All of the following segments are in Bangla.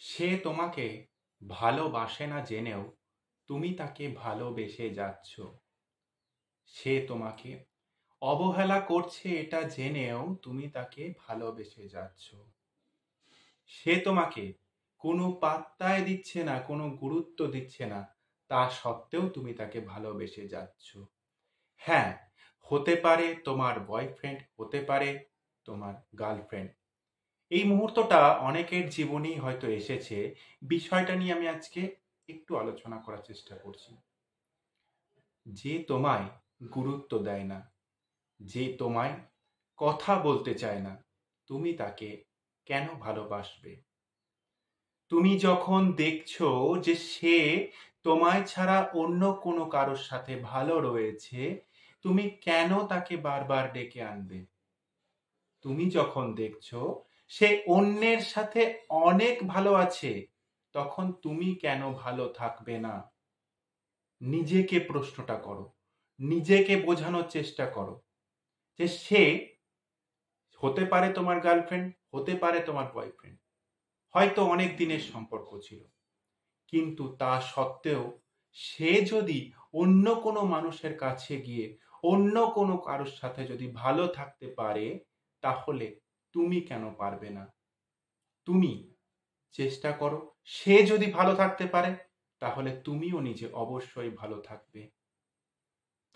সে তোমাকে ভালোবাসে না জেনেও তুমি তাকে ভালোবেসে যাচ্ছ। সে তোমাকে অবহেলা করছে এটা জেনেও তুমি তাকে ভালোবেসে যাচ্ছ। সে তোমাকে কোনো পাত্তাই দিচ্ছে না, কোনো গুরুত্ব দিচ্ছে না, তা সত্ত্বেও তুমি তাকে ভালোবেসে যাচ্ছ। হ্যাঁ, হতে পারে তোমার বয়ফ্রেন্ড, হতে পারে তোমার গার্লফ্রেন্ড। এই মুহূর্তটা অনেকের জীবনেই হয়তো এসেছে। বিষয়টা নিয়ে আমি আজকে একটু আলোচনা করার চেষ্টা করছি। যে তোমায় গুরুত্ব দেয় না, যে তোমায় কথা বলতে চায় না, তুমি তাকে কেন ভালোবাসবে? তুমি যখন দেখছো যে সে তোমায় ছাড়া অন্য কোনো কারোর সাথে ভালো রয়েছে, তুমি কেন তাকে বারবার ডেকে আনবে? তুমি যখন দেখছো সে অন্যের সাথে অনেক ভালো আছে, তখন তুমি কেন ভালো থাকবে না? নিজেকে প্রশ্নটা করো, নিজেকে বোঝানোর চেষ্টা করো যে সে হতে পারে তোমার গার্লফ্রেন্ড, হতে পারে তোমার বয়ফ্রেন্ড, হয়তো অনেক দিনের সম্পর্ক ছিল, কিন্তু তা সত্ত্বেও সে যদি অন্য কোনো মানুষের কাছে গিয়ে অন্য কোনো কারোর সাথে যদি ভালো থাকতে পারে, তাহলে তুমি কেন পারবে না? তুমি চেষ্টা করো, সে যদি ভালো থাকতে পারে তাহলে তুমিও নিজে অবশ্যই ভালো থাকবে।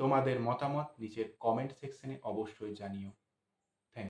তোমাদের মতামত নিচের কমেন্ট সেকশনে অবশ্যই জানিও।